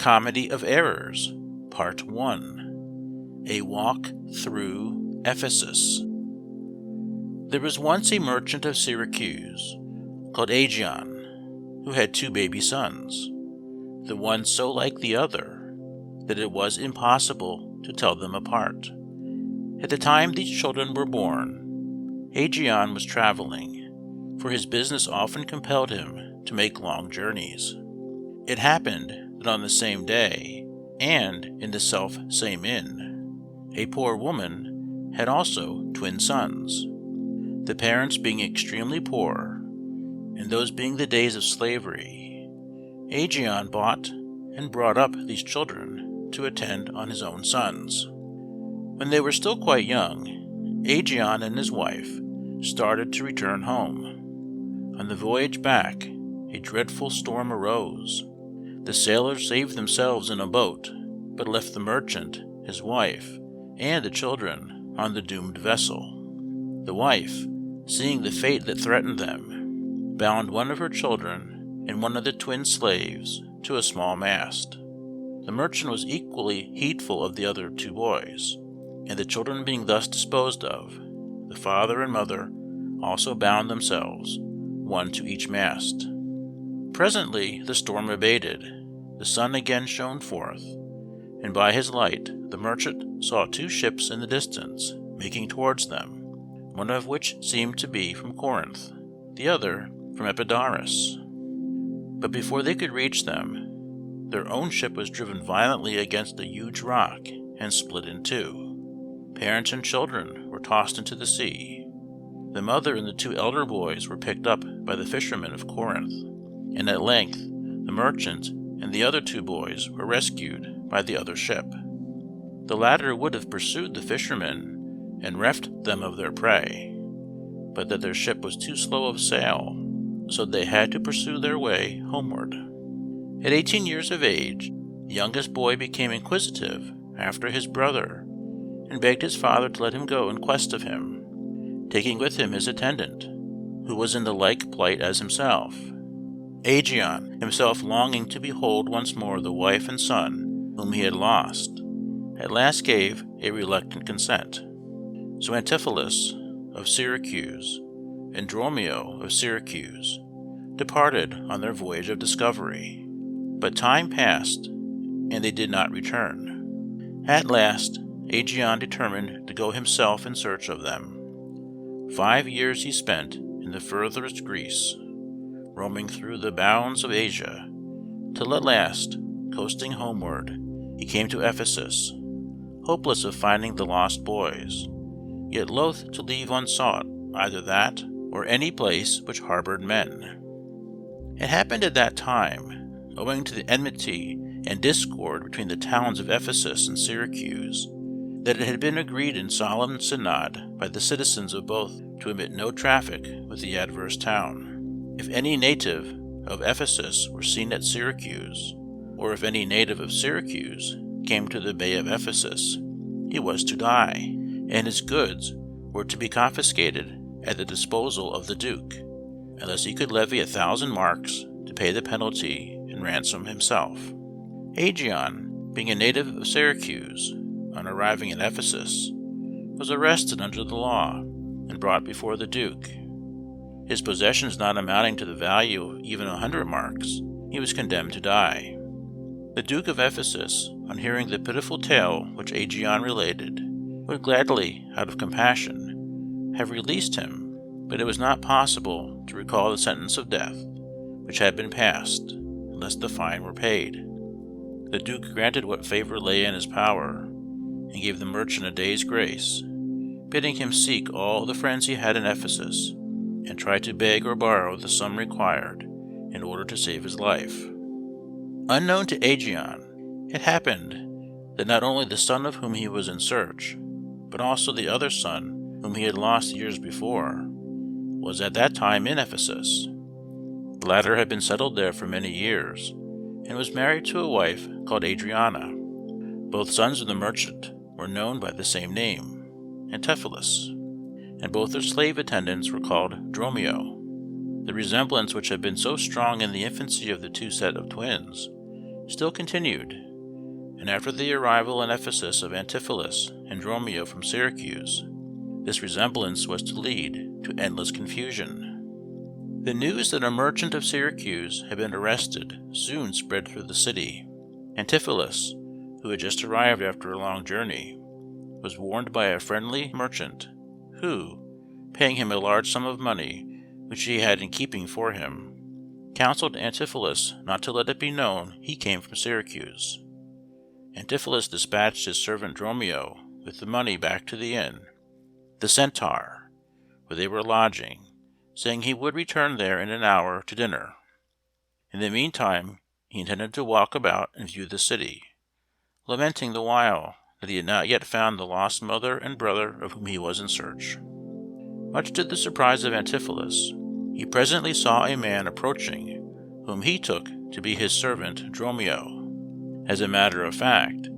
Comedy of Errors, Part 1. A Walk Through Ephesus. There was once a merchant of Syracuse, called Aegeon, who had 2 baby sons, the one so like the other that it was impossible to tell them apart. At the time these children were born, Aegeon was traveling, for his business often compelled him to make long journeys. It happened that on the same day, and in the self-same inn, a poor woman had also twin sons. The parents being extremely poor, and those being the days of slavery, Aegeon bought and brought up these children to attend on his own sons. When they were still quite young, Aegeon and his wife started to return home. On the voyage back, a dreadful storm arose. The sailors saved themselves in a boat, but left the merchant, his wife, and the children on the doomed vessel. The wife, seeing the fate that threatened them, bound one of her children and one of the twin slaves to a small mast. The merchant was equally heedful of the other 2 boys, and the children being thus disposed of, the father and mother also bound themselves, one to each mast. Presently the storm abated, the sun again shone forth, and by his light the merchant saw 2 ships in the distance making towards them, one of which seemed to be from Corinth, the other from Epidaurus. But before they could reach them, their own ship was driven violently against a huge rock and split in 2. Parents and children were tossed into the sea. The mother and the 2 elder boys were picked up by the fishermen of Corinth, and at length the merchant and the other 2 boys were rescued by the other ship. The latter would have pursued the fishermen and reft them of their prey, but that their ship was too slow of sail, so they had to pursue their way homeward. At 18 years of age, the youngest boy became inquisitive after his brother, and begged his father to let him go in quest of him, taking with him his attendant, who was in the like plight as himself. Aegeon, himself longing to behold once more the wife and son whom he had lost, at last gave a reluctant consent. So Antipholus of Syracuse and Dromio of Syracuse departed on their voyage of discovery. But time passed, and they did not return. At last Aegeon determined to go himself in search of them. 5 years he spent in the furthest Greece, roaming through the bounds of Asia, till at last, coasting homeward, he came to Ephesus, hopeless of finding the lost boys, yet loath to leave unsought either that or any place which harbored men. It happened at that time, owing to the enmity and discord between the towns of Ephesus and Syracuse, that it had been agreed in solemn synod by the citizens of both to admit no traffic with the adverse town. If any native of Ephesus were seen at Syracuse, or if any native of Syracuse came to the bay of Ephesus, he was to die, and his goods were to be confiscated at the disposal of the Duke, unless he could levy 1,000 marks to pay the penalty and ransom himself. Aegeon, being a native of Syracuse, on arriving at Ephesus, was arrested under the law and brought before the Duke. His possessions not amounting to the value of even 100 marks, he was condemned to die. The Duke of Ephesus, on hearing the pitiful tale which Aegeon related, would gladly, out of compassion, have released him, but it was not possible to recall the sentence of death which had been passed, unless the fine were paid. The Duke granted what favor lay in his power, and gave the merchant a day's grace, bidding him seek all the friends he had in Ephesus, and try to beg or borrow the sum required in order to save his life. Unknown to Aegeon, it happened that not only the son of whom he was in search, but also the other son whom he had lost years before, was at that time in Ephesus. The latter had been settled there for many years, and was married to a wife called Adriana. Both sons of the merchant were known by the same name, Antipholus, and both their slave attendants were called Dromio. The resemblance which had been so strong in the infancy of the 2 set of twins still continued, and after the arrival in Ephesus of Antipholus and Dromio from Syracuse, this resemblance was to lead to endless confusion. The news that a merchant of Syracuse had been arrested soon spread through the city. Antipholus, who had just arrived after a long journey, was warned by a friendly merchant, who, paying him a large sum of money which he had in keeping for him, counseled Antipholus not to let it be known he came from Syracuse. Antipholus dispatched his servant Dromio with the money back to the inn, the Centaur, where they were lodging, saying he would return there in an hour to dinner. In the meantime he intended to walk about and view the city, lamenting the while that he had not yet found the lost mother and brother of whom he was in search. Much to the surprise of Antipholus, he presently saw a man approaching, whom he took to be his servant Dromio. As a matter of fact,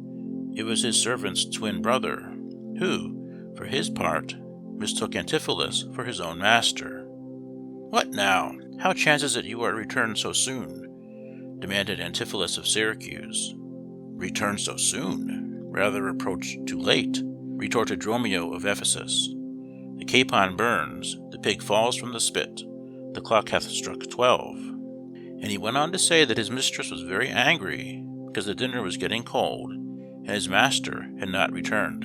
it was his servant's twin brother, who, for his part, mistook Antipholus for his own master. "What now? How chances it you are returned so soon?" demanded Antipholus of Syracuse. "Returned so soon? Rather reproach too late," retorted Dromio of Ephesus. "The capon burns, the pig falls from the spit, the clock hath struck 12. And he went on to say that his mistress was very angry because the dinner was getting cold, and his master had not returned.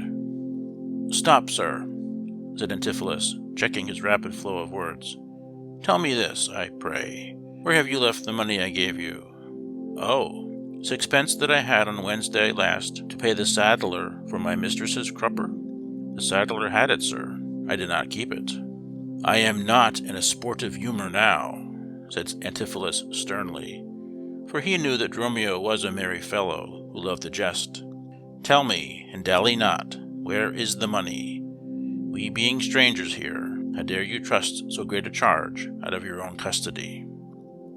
"Stop, sir," said Antipholus, checking his rapid flow of words. "Tell me this, I pray. Where have you left the money I gave you?" "Oh, 6 pence that I had on Wednesday last to pay the saddler for my mistress's crupper." "The saddler had it, sir. I did not keep it." "I am not in a sportive humour now," said Antipholus sternly, for he knew that Dromio was a merry fellow who loved a jest. "Tell me, and dally not, where is the money? We being strangers here, how dare you trust so great a charge out of your own custody?"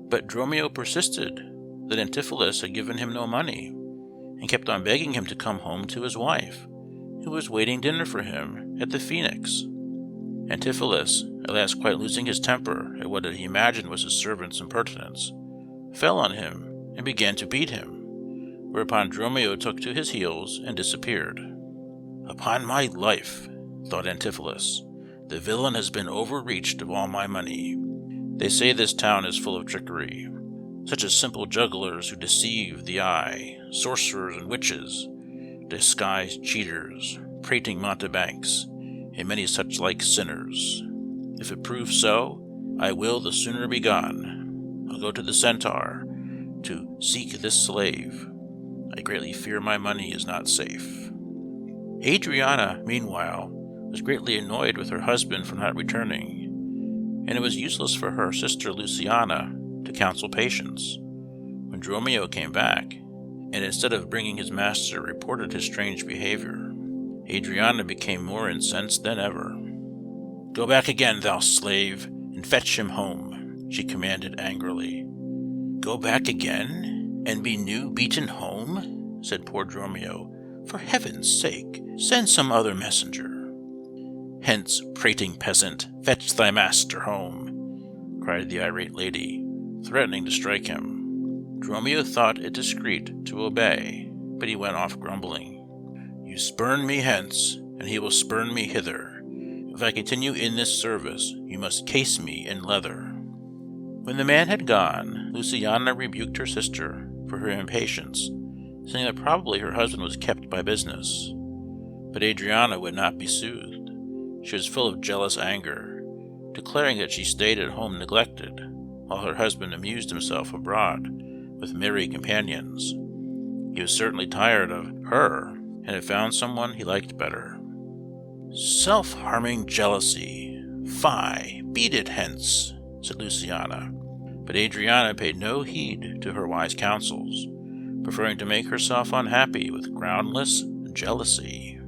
But Dromio persisted that Antipholus had given him no money, and kept on begging him to come home to his wife, who was waiting dinner for him at the Phoenix. Antipholus, at last quite losing his temper at what he imagined was his servant's impertinence, fell on him and began to beat him, whereupon Dromio took to his heels and disappeared. "Upon my life," thought Antipholus, "the villain has been overreached of all my money. They say this town is full of trickery, such as simple jugglers who deceive the eye, sorcerers and witches, disguised cheaters, prating mountebanks, and many such like sinners. If it prove so, I will the sooner be gone. I'll go to the Centaur to seek this slave. I greatly fear my money is not safe." Adriana, meanwhile, was greatly annoyed with her husband for not returning, and it was useless for her sister Luciana to counsel patience. When Dromio came back, and instead of bringing his master reported his strange behavior, Adriana became more incensed than ever. "Go back again, thou slave, and fetch him home," she commanded angrily. "Go back again, and be new beaten home?" said poor Dromio. "For heaven's sake, send some other messenger." "Hence, prating peasant, fetch thy master home," cried the irate lady, threatening to strike him. Dromio thought it discreet to obey, but he went off grumbling. "You spurn me hence, and he will spurn me hither. If I continue in this service, you must case me in leather." When the man had gone, Luciana rebuked her sister for her impatience, saying that probably her husband was kept by business. But Adriana would not be soothed. She was full of jealous anger, declaring that she stayed at home neglected, while her husband amused himself abroad with merry companions. He was certainly tired of her, and had found someone he liked better. "Self-harming jealousy! Fie! Beat it hence!" said Luciana, but Adriana paid no heed to her wise counsels, preferring to make herself unhappy with groundless jealousy.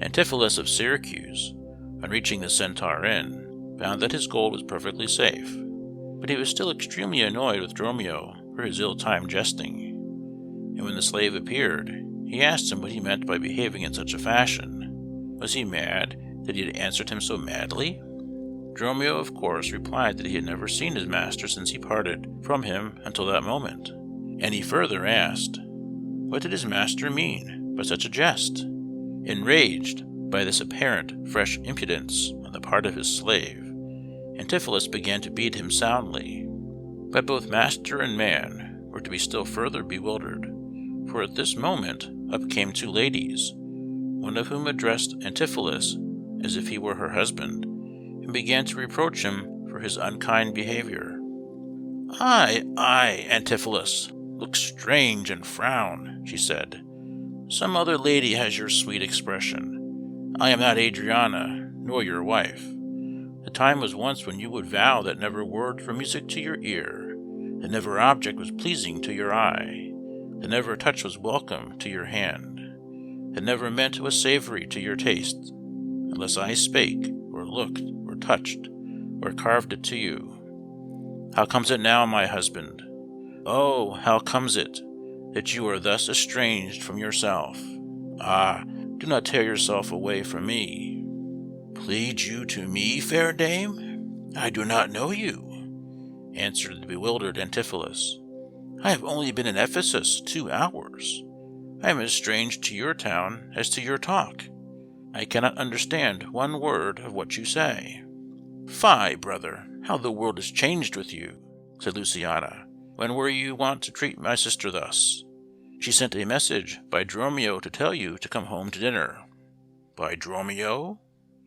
Antipholus of Syracuse, on reaching the Centaur Inn, found that his gold was perfectly safe, but he was still extremely annoyed with Dromio for his ill-timed jesting, and when the slave appeared, he asked him what he meant by behaving in such a fashion. Was he mad that he had answered him so madly? Dromio, of course, replied that he had never seen his master since he parted from him until that moment, and he further asked, what did his master mean by such a jest? Enraged by this apparent fresh impudence on the part of his slave, Antipholus began to beat him soundly. But both master and man were to be still further bewildered, for at this moment up came two ladies, one of whom addressed Antipholus as if he were her husband, and began to reproach him for his unkind behavior. "Ay, Antipholus, look strange and frown," she said. "Some other lady has your sweet expression. I am not Adriana, nor your wife. The time was once when you would vow that never word for music to your ear, that never object was pleasing to your eye, that never touch was welcome to your hand, that never meant was savory to your taste, unless I spake, or looked, or touched, or carved it to you. How comes it now, my husband? Oh, how comes it that you are thus estranged from yourself? Ah, do not tear yourself away from me." "Plead you to me, fair dame? I do not know you," answered the bewildered Antipholus. "I have only been in Ephesus 2 hours. I am as strange to your town as to your talk. I cannot understand one word of what you say." "Fie, brother, how the world is changed with you," said Luciana. "When were you wont to treat my sister thus? She sent a message by Dromio to tell you to come home to dinner." "By Dromio?"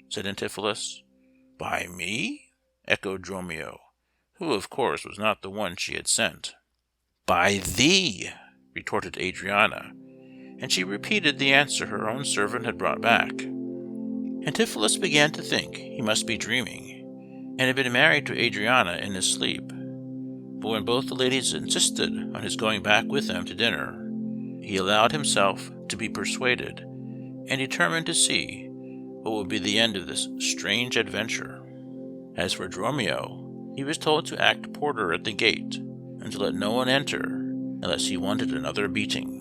said Antipholus. "By me?" echoed Dromio, who of course was not the one she had sent. "By thee," retorted Adriana, and she repeated the answer her own servant had brought back. Antipholus began to think he must be dreaming, and had been married to Adriana in his sleep. But when both the ladies insisted on his going back with them to dinner, he allowed himself to be persuaded, and determined to see what would be the end of this strange adventure. As for Dromio, he was told to act porter at the gate, and to let no one enter unless he wanted another beating.